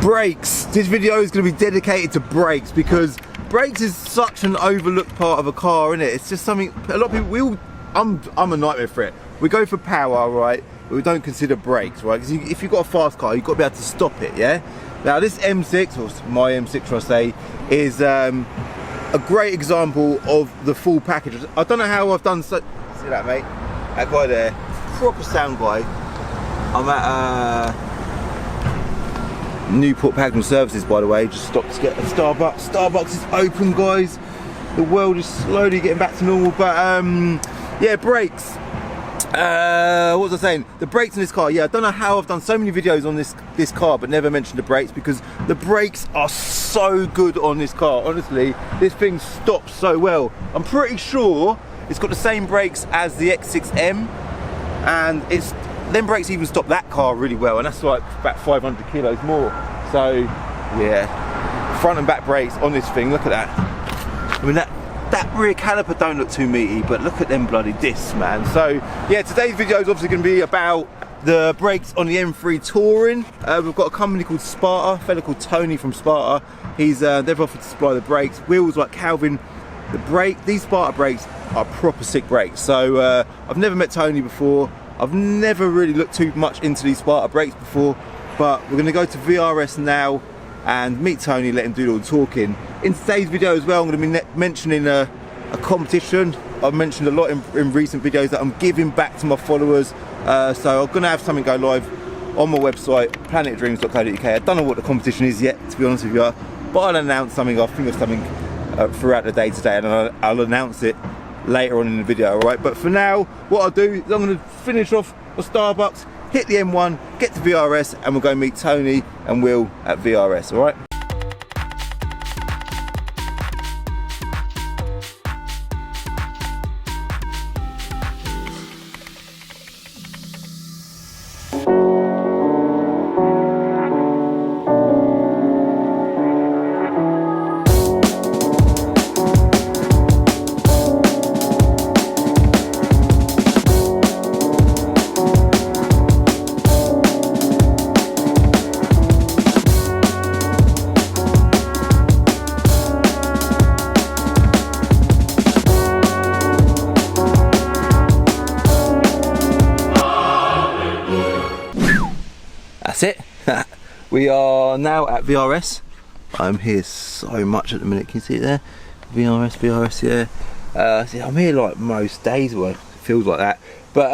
Brakes. This video is going to be dedicated to brakes because brakes is such an overlooked part of a car, isn't it? It's just something a lot of people. I'm a nightmare for it. We go for power, right? But we don't consider brakes, right? Because if you've got a fast car, you've got to be able to stop it, yeah? Now this M6, or my M6 should I say, is a great example of the full package. I don't know how I've done so. See that, mate? That guy there, proper sound guy. I'm at Newport Packaging Services, by the way. Just stopped to get a Starbucks. Starbucks is open, guys. The world is slowly getting back to normal, but yeah, brakes. What was I saying? The brakes in this car. Yeah, I don't know how I've done so many videos on this car but never mentioned the brakes, because the brakes are so good on this car. Honestly, this thing stops so well. I'm pretty sure it's got the same brakes as the X6M, and them brakes even stop that car really well, and that's like about 500 kilos more. So yeah, front and back brakes on this thing. Look at that. I mean, that rear caliper don't look too meaty, but look at them bloody discs, man. So yeah, today's video is obviously going to be about the brakes on the M3 Touring. We've got a company called Sparta, a fella called Tony from Sparta. They've offered to supply the brakes. Wheels like Calvin. These Sparta brakes are proper sick brakes. So I've never met Tony before. I've never really looked too much into these Sparta brakes before, but we're going to go to VRS now and meet Tony, let him do all the talking. In today's video as well, I'm going to be mentioning a competition. I've mentioned a lot in recent videos that I'm giving back to my followers. So I'm going to have something go live on my website, planetdreams.co.uk. I don't know what the competition is yet, to be honest with you, but I'll announce something. I'll think of something throughout the day today, and I'll announce it later on in the video, alright? But for now, what I'll do is I'm going to finish off a Starbucks, hit the M1, get to VRS, and we'll go meet Tony and Will at VRS, alright? That's it. We are now at VRS. I'm here so much at the minute. Can you see it there? VRS, yeah. See, I'm here like most days. Well, it feels like that. But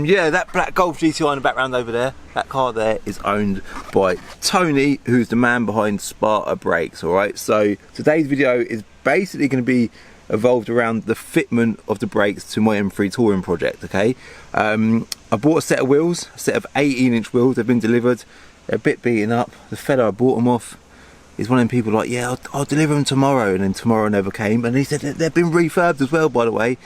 yeah, that black Golf GTI in the background over there, that car there is owned by Tony, who's the man behind Sparta Brakes. All right. So today's video is basically going to be evolved around the fitment of the brakes to my M3 Touring project. Okay, I bought a set of wheels, a set of 18-inch wheels. They've been delivered. They're a bit beaten up. The fella I bought them off is one of them people like, yeah, I'll deliver them tomorrow, and then tomorrow never came. And he said they've been refurbed as well, by the way.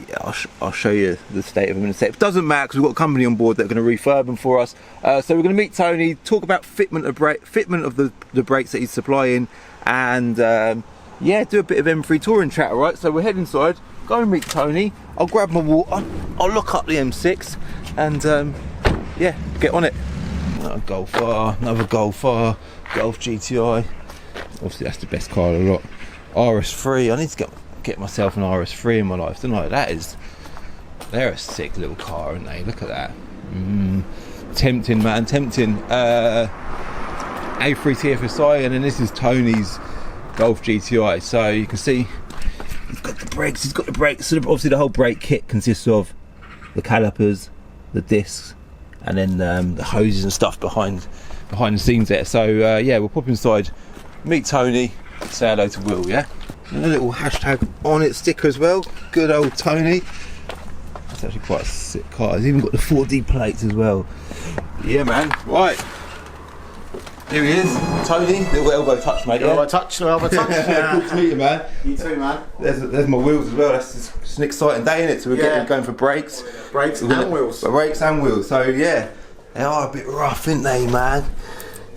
Yeah, I'll show you the state of them in a sec. It doesn't matter because we've got a company on board that are going to refurb them for us. So we're going to meet Tony, talk about fitment of the brakes that he's supplying, and yeah, do a bit of M3 touring chat, alright? So we're heading inside, go and meet Tony. I'll grab my water, I'll look up the M6, and yeah, get on it. Another Golf R, Golf GTI. Obviously that's the best car of the lot. RS3, I need to get myself an RS3 in my life, don't I? They're a sick little car, aren't they? Look at that. Tempting, man, tempting. A3 TFSI, and then this is Tony's Golf GTI. So you can see he's got the brakes. So obviously the whole brake kit consists of the calipers, the discs, and then the hoses and stuff behind the scenes there. So yeah, we'll pop inside, meet Tony, say hello to Will, yeah? And a little hashtag on it sticker as well. Good old Tony. That's actually quite a sick car. He's even got the 4D plates as well. Yeah, man. Right. Here he is, Tony. Little elbow touch, mate. Elbow touch. Yeah, good to meet you, man. You too, man. There's my wheels as well. It's an exciting day, isn't it? So we're going for brakes. Brakes and wheels. Brakes and wheels. So yeah, they are a bit rough, aren't they, man?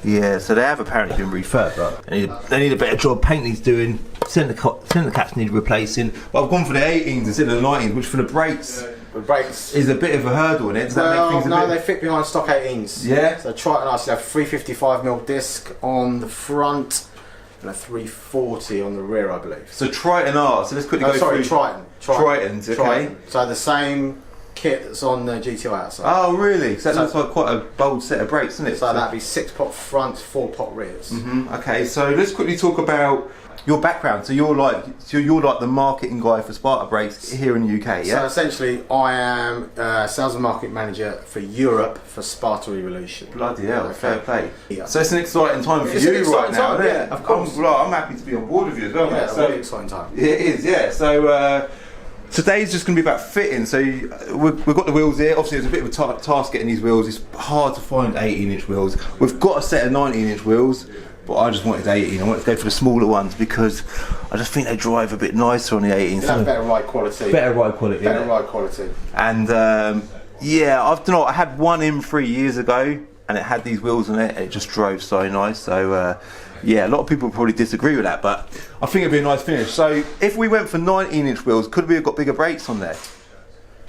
Yeah. So they have apparently been refurbed, but they need a better job. Paint needs doing. Centre caps need replacing. But I've gone for the 18s instead of the 19s, which for the brakes The brakes is a bit of a hurdle in it. Does that make things a bit... they fit behind stock 18s. Yeah. So Triton actually have 355mm disc on the front and a 340 on the rear, I believe. So Triton R. So let's quickly go through. Tritons, okay. Triton. So the same kit that's on the GTO outside. Oh really? So that looks like quite a bold set of brakes, doesn't it? So that'd be 6-pot fronts, 4-pot rears. Okay, so let's quickly talk about your background. So you're like the marketing guy for Sparta Brakes here in the UK, yeah? So essentially, I am sales and marketing manager for Europe for Sparta Evolution. Bloody hell, fair play. Yeah. So it's an exciting time for you right now, isn't it? Yeah, of course. I'm happy to be on board with you as well, Yeah, mate. really exciting time. It is, yeah. So today's just going to be about fitting. So we've got the wheels here. Obviously, there's a bit of a task getting these wheels. It's hard to find 18-inch wheels. We've got a set of 19-inch wheels, but I just wanted 18. I wanted to go for the smaller ones because I just think they drive a bit nicer on the 18s. They have better ride quality. Better ride quality. Better ride quality. And yeah, I had one in 3 years ago, and it had these wheels on it, and it just drove so nice. So yeah, a lot of people probably disagree with that, but I think it'd be a nice finish. So if we went for 19-inch wheels, could we have got bigger brakes on there?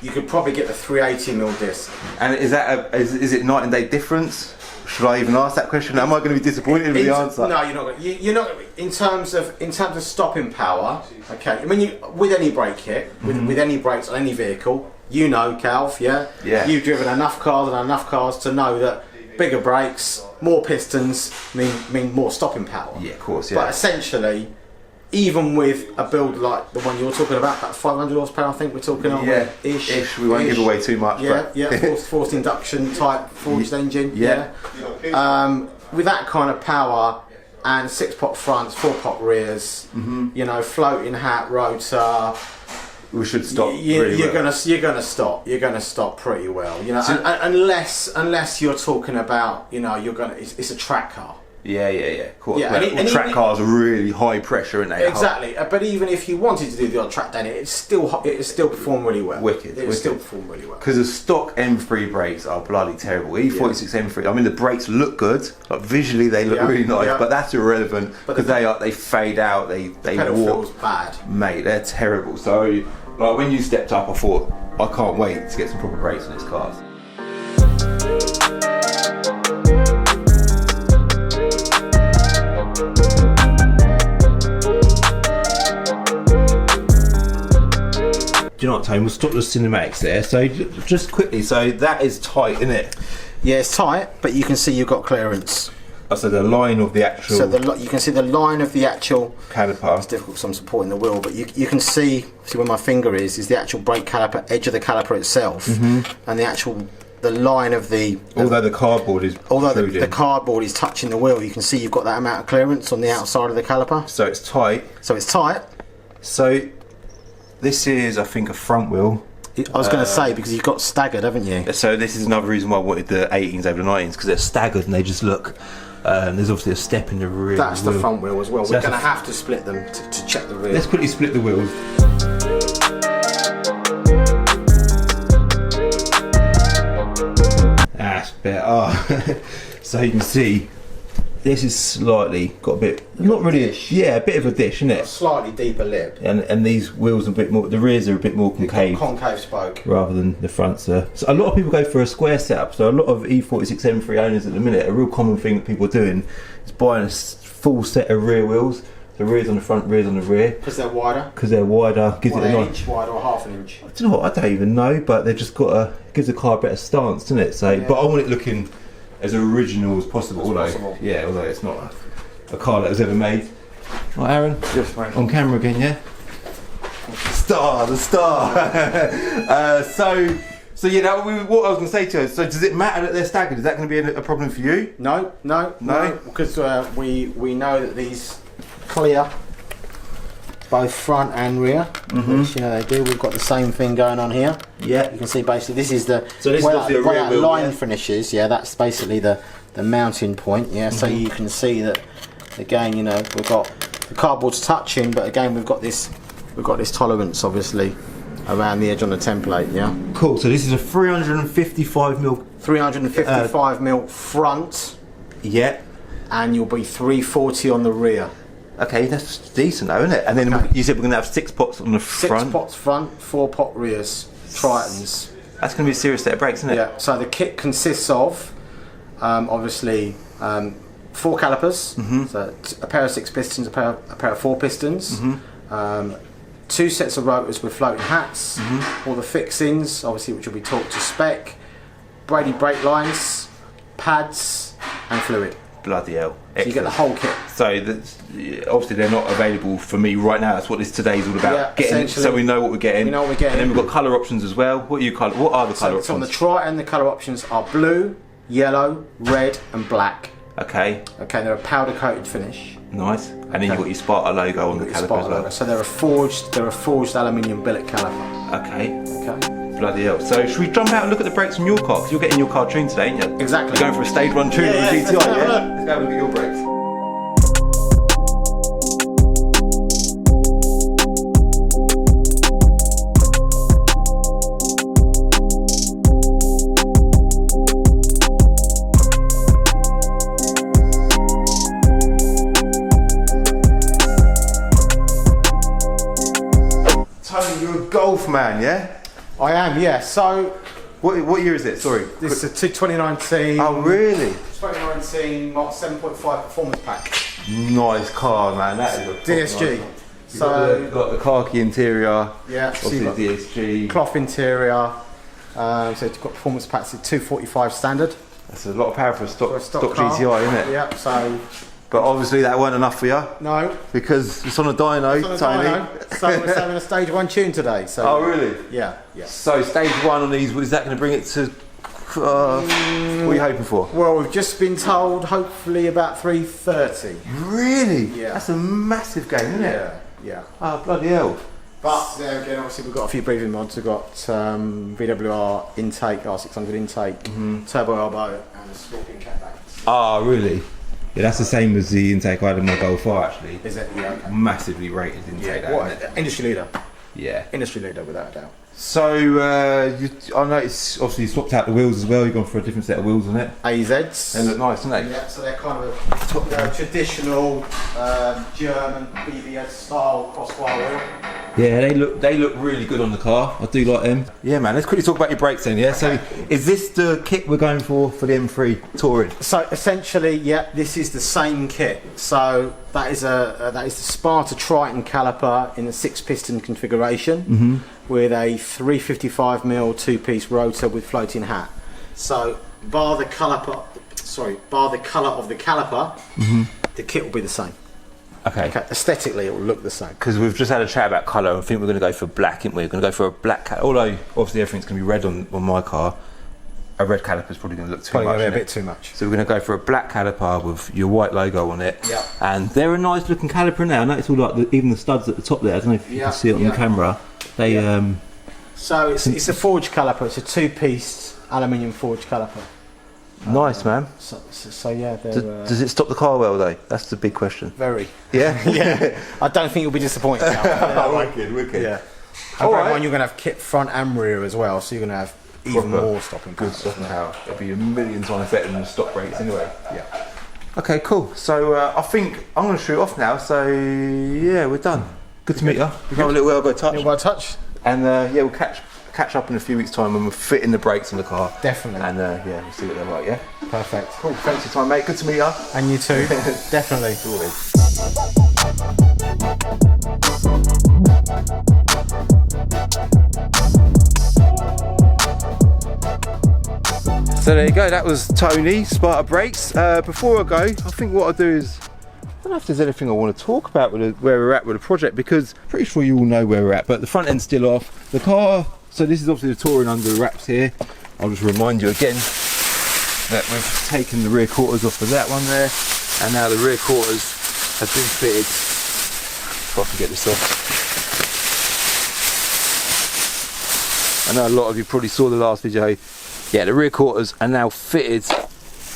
You could probably get the 380mm disc. And is that is it night and day difference? Should I even ask that question? Am I going to be disappointed with the answer? No, you're not. You're not. In terms of stopping power. Okay. I mean, with any brake kit, with any brakes on any vehicle, you know, Calf. Yeah. Yeah. You've driven enough cars to know that bigger brakes, more pistons mean more stopping power. Yeah, of course. Yeah. But essentially, even with a build like the one you're talking about, that 500 horsepower, I think we're talking on. Yeah. Ish. We won't give away too much. Yeah. But Yeah. Forced induction type forged engine. Yeah. With that kind of power and 6-pot fronts, 4-pot rears, you know, floating hat rotor, we should stop. You're gonna stop pretty well. You know, unless you're talking about, you know, it's a track car. Yeah. Of course. Yeah, well, track cars are really high pressure, aren't they? Exactly. But even if you wanted to do the odd track down it still perform really well. Wicked. Still perform really well. Because the stock M3 brakes are bloody terrible. E46 M3. I mean, the brakes look good. Like visually, they look really nice. But that's irrelevant because they fade out. They pedal warp. feels bad. Mate, they're terrible. So, like when you stepped up, I thought I can't wait to get some proper brakes on this cars. Do you know what, Tony? We'll stop the cinematics there. So just quickly, so that is tight, isn't it? Yeah, it's tight, but you can see you've got clearance. Oh, so the line of the actual... So you can see the line of the actual... caliper. It's difficult because I'm supporting the wheel, but you can see where my finger is the actual brake caliper, edge of the caliper itself, and the line of the... Although the cardboard is... Although the cardboard is touching the wheel, you can see you've got that amount of clearance on the outside of the caliper. So it's tight. So this is, I think, a front wheel. I was going to say, because you've got staggered, haven't you? So this is another reason why I wanted the 18s over the 19s, because they're staggered and they just look... there's obviously a step in the rear. That's the front wheel as well. So we're going to have to split them to check the rear. Let's quickly split the wheels. That's better. So you can see this is slightly got a bit, not really, a bit of a dish, isn't it? A slightly deeper lip. And these wheels are a bit more, the rears are a bit more concave. Concave spoke. Rather than the fronts are. So a lot of people go for a square setup. So a lot of E46 M3 owners at the minute, a real common thing that people are doing is buying a full set of rear wheels. The rears on the front, rears on the rear. Because they're wider? Because they're wider. Gives it a nice... inch wider or half an inch? I don't know what, I don't even know, but they've just got a... gives the car a better stance, doesn't it? So, but I want it looking as original as possible, although it's not a car that was ever made. Right, Aaron? Yes, mate. On camera again, yeah? The star! So yeah, that, what I was going to say to you, so does it matter that they're staggered? Is that going to be a problem for you? No, because we know that these clear both front and rear, which you know they do. We've got the same thing going on here. Yeah, you can see basically this is the where that line finishes. Yeah, that's basically the mounting point. Yeah, so you can see that again. You know, we've got the cardboard's touching, but again we've got this tolerance obviously around the edge on the template. Yeah. Cool. So this is a 355mm. 355mm front. Yeah. And you'll be 340 on the rear. Okay, that's decent though, isn't it? And then you said we're going to have 6 pots on the front. 6 pots front, 4 pot rears. Tritons. That's going to be a serious set of brakes, isn't it? Yeah. So the kit consists of obviously 4 calipers, so a pair of 6 pistons, a pair of 4 pistons, 2 sets of rotors with floating hats, all the fixings, obviously, which will be talked to spec, Brady brake lines, pads, and fluid. Bloody hell. So you get the whole kit. So obviously they're not available for me right now. That's what this today's all about. Yeah, getting it, so we know what we're getting. We know what we're getting. And then we've got colour options as well. What are the colour options? So on the Triton, the colour options are blue, yellow, red, and black. Okay. Okay, they're a powder coated finish. Nice. And then you've got your Sparta logo on the caliper as well. So they're a forged aluminium billet caliper. Okay. Okay. Bloody hell. So should we jump out and look at the brakes on your car? Because you're getting your car tuned today, ain't you? Exactly. You're going for a stage 1 tune with a GTI, Let's yeah? Let's go have a look at your brakes. Tony, you're a Golf man, yeah? I am, yeah. So what year is it? Sorry. this is a 2019. Oh, really? 2019 Mark 7.5 performance pack. Nice car, man. That is a DSG. Nice So you've got the khaki interior. yeah, so Obviously you've got DSG. cloth interior. So it's got performance packs at 245 standard. That's a lot of power for a stock car. GTI, isn't it? Yeah. So But obviously that weren't enough for you. no. Because it's on a dyno, It's on a Tony. dyno. So we're having a stage 1 tune today. So Oh, really? yeah, yeah. So stage 1 on these, is that going to bring it to... what are you hoping for? Well, we've just been told hopefully about 330. Really? Yeah. That's a massive game, isn't it? Yeah, yeah. Oh, bloody hell. But there again, obviously we've got a few breathing mods. We've got VWR intake, R600 intake, turbo elbow, and a Scorpion catback. Oh, really? Yeah, that's the same as the intake I had in my Golf R, actually. Is it? Yeah. Okay. Massively rated intake. Yeah. What? Industry leader. Yeah. Industry leader, without a doubt. So, I noticed, obviously you swapped out the wheels as well. You've gone for a different set of wheels on it. AZs. They look nice, don't they? Yeah, so they're kind of a traditional German BBS style crossbar wheel. Yeah, they look really good on the car. I do like them. Yeah, man. Let's quickly talk about your brakes then. Yeah. So, is this the kit we're going for the M3 Touring? So essentially, yeah, this is the same kit. So that is the Sparta Triton caliper in a 6-piston configuration with a 355mm 2-piece rotor with floating hat. So bar the colour of the caliper, the kit will be the same. Okay. Aesthetically, it will look the same. Because we've just had a chat about colour. I think we're going to go for black, aren't we? We're going to go for a black. Although obviously everything's going to be red on my car. A red caliper is probably going to look too much. Probably a bit too much. So we're going to go for a black caliper with your white logo on it. Yeah. And they're a nice looking caliper now. I notice all like even the studs at the top there. I don't know if you can see it on the camera. They So it's a forged caliper. It's a 2-piece aluminium forged caliper. nice, man. So yeah, Does it stop the car well though? That's the big question. very. Yeah. Yeah, I don't think you'll be disappointed. Now. Wicked. Yeah. All And right. you're going to have kit front and rear as well, so you're going to have even more stopping power. Good stopping power. It'll be a million times better than the stock brakes anyway. Yeah. Okay, cool. So I think I'm going to shoot off now. So yeah, we're done. Good to meet you. We've got a little elbow touch. Little by touch. And yeah, we'll catch up in a few weeks' time when we're fitting the brakes on the car. Definitely. And yeah, we'll see what they're like. Yeah. Perfect. Cool. Thanks for your time, mate. Good to meet you. And you too. Definitely. So there you go, that was Tony, Sparta Brakes. Before I go, I think what I'll do is, I don't know if there's anything I want to talk about with where we're at with the project, because I'm pretty sure you all know where we're at, but the front end's still off. The car, so this is obviously the Touring under the wraps here. I'll just remind you again that we've taken the rear quarters off of that one there, and now the rear quarters have been fitted. If I can get this off. I know a lot of you probably saw the last video. Yeah, the rear quarters are now fitted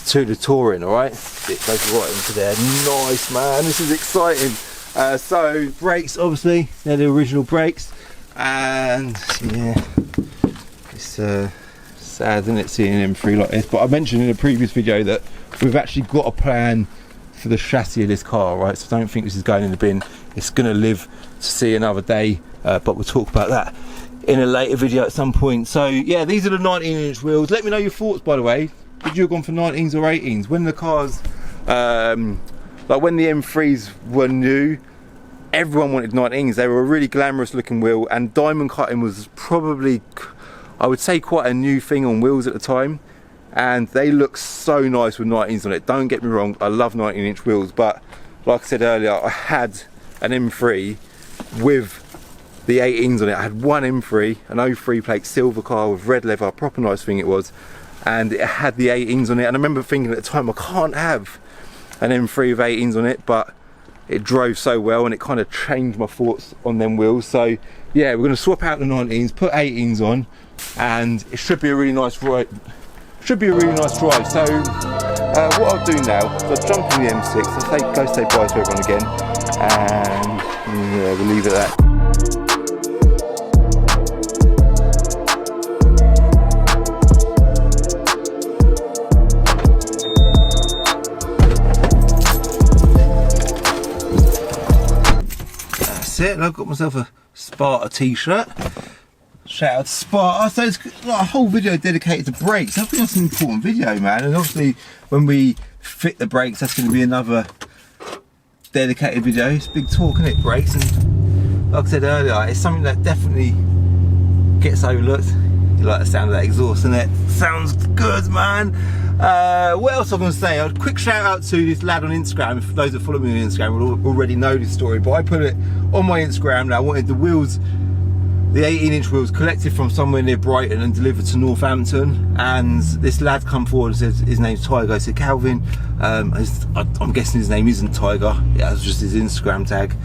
to the Touring, alright? It goes right into there. Nice, man, this is exciting. So, brakes, obviously, they're the original brakes. And, yeah, it's sad, isn't it, seeing an M3 like this? But I mentioned in a previous video that we've actually got a plan for the chassis of this car, right? So don't think this is going in the bin. It's going to live to see another day, but we'll talk about that in a later video at some point. So yeah, these are the 19-inch wheels. Let me know your thoughts, by the way. Would you have gone for 19s or 18s? When the cars, like when the M3s were new, everyone wanted 19s. They were a really glamorous looking wheel, and diamond cutting was probably, I would say, quite a new thing on wheels at the time. And they look so nice with 19s on it. Don't get me wrong, I love 19-inch wheels, but like I said earlier, I had an M3 with the 18s on it. I had one M3, an 03 plate silver car with red leather, proper nice thing it was, and it had the 18s on it. And I remember thinking at the time, I can't have an M3 with 18s on it, but it drove so well and it kind of changed my thoughts on them wheels. So yeah, we're going to swap out the 19s, put 18s on, and it should be a really nice ride. Should be a really nice drive. So what I'll do now is I'll jump in the M6, I'll go say bye to everyone again, and yeah, we'll leave it at that. That's it, and I've got myself a Sparta t-shirt. Shout out to Sparta. So it's like a whole video dedicated to brakes. I think that's an important video, man. And obviously when we fit the brakes, that's going to be another dedicated video. It's big talk, isn't it, brakes? And like I said earlier, it's something that definitely gets overlooked. You like the sound of that exhaust, isn't it? Sounds good, man. What else I'm going to say? A quick shout out to this lad on Instagram. For those that follow me on Instagram will already know this story, but I put it on my Instagram that I wanted the wheels, the 18-inch wheels, collected from somewhere near Brighton and delivered to Northampton. And this lad come forward and said his name's Tiger. I said, Calvin, I'm guessing his name isn't Tiger, yeah, that's just his Instagram tag.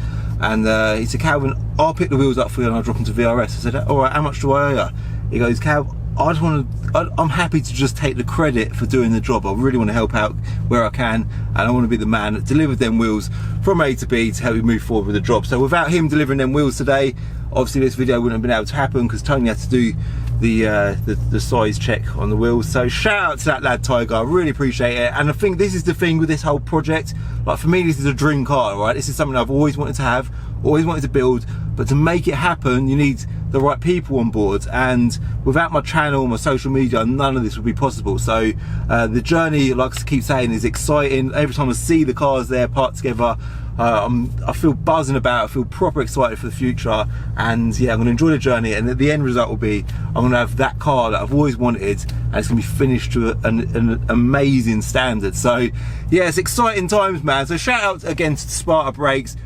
And he said, Calvin, I'll pick the wheels up for you and I'll drop them to VRS. I said, all right, how much do I owe you? He goes, Cal, I'm happy to just take the credit for doing the job. I really want to help out where I can, and I want to be the man that delivered them wheels from A to B to help you move forward with the job. So without him delivering them wheels today, obviously this video wouldn't have been able to happen, because Tony had to do the size check on the wheels. So shout out to that lad Tiger, I really appreciate it. And I think this is the thing with this whole project, like for me this is a dream car, right? This is something I've always wanted to have, always wanted to build, but to make it happen you need the right people on board, and without my channel, my social media, none of this would be possible. So the journey, like I keep saying, is exciting. Every time I see the cars there parked together, I feel buzzing about it, I feel proper excited for the future, and yeah, I'm going to enjoy the journey, and the end result will be I'm going to have that car that I've always wanted, and it's going to be finished to an amazing standard. So yeah, it's exciting times, man. So shout out again to Sparta brakes.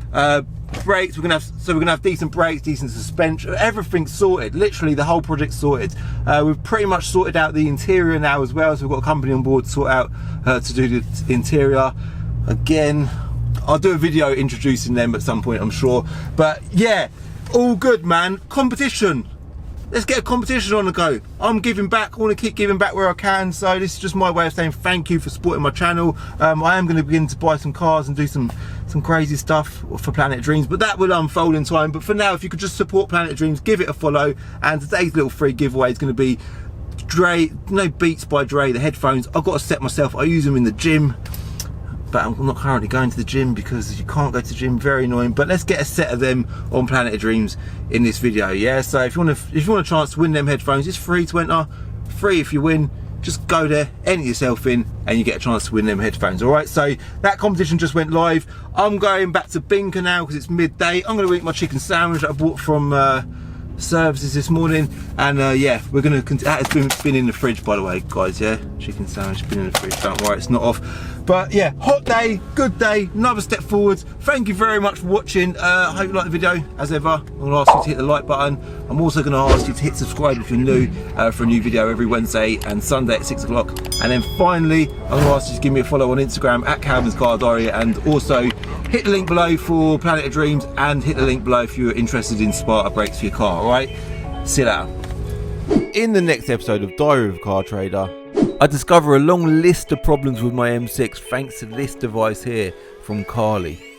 Brakes, we're gonna have decent brakes, decent suspension, everything's sorted. Literally the whole project's sorted. We've pretty much sorted out the interior now as well, so we've got a company on board to sort out to do the interior. Again, I'll do a video introducing them at some point, I'm sure. But yeah, all good, man. Competition, let's get a competition on the go. I'm giving back, I want to keep giving back where I can, so this is just my way of saying thank you for supporting my channel. I am going to begin to buy some cars and do some crazy stuff for Planet Dreams, but that will unfold in time. But for now, if you could just support Planet Dreams, give it a follow. And today's little free giveaway is going to be Beats by Dre, the headphones. I've got a set myself, I use them in the gym, but I'm not currently going to the gym because you can't go to the gym, very annoying. But let's get a set of them on Planet Dreams in this video, yeah? So if you want a chance to win them headphones, it's free to enter, free if you win. Just go there, enter yourself in, and you get a chance to win them headphones. All right, so that competition just went live. I'm going back to Binker now because it's midday. I'm going to eat my chicken sandwich that I bought from services this morning, and yeah, we're going to that has been in the fridge, by the way, guys. Yeah, chicken sandwich been in the fridge, don't worry, it's not off. But yeah, hot day, good day, another step forward. Thank you very much for watching. I hope you like the video. As ever, I'm going to ask you to hit the like button. I'm also going to ask you to hit subscribe if you're new, for a new video every Wednesday and Sunday at 6 o'clock. And then finally, I'm going to ask you to give me a follow on Instagram at Calvin's Car Diary, and also hit the link below for Planet of Dreams, and hit the link below if you're interested in Sparta brakes for your car. All right, see you later. In the next episode of Diary of a Car Trader, I discover a long list of problems with my M6 thanks to this device here from Carly.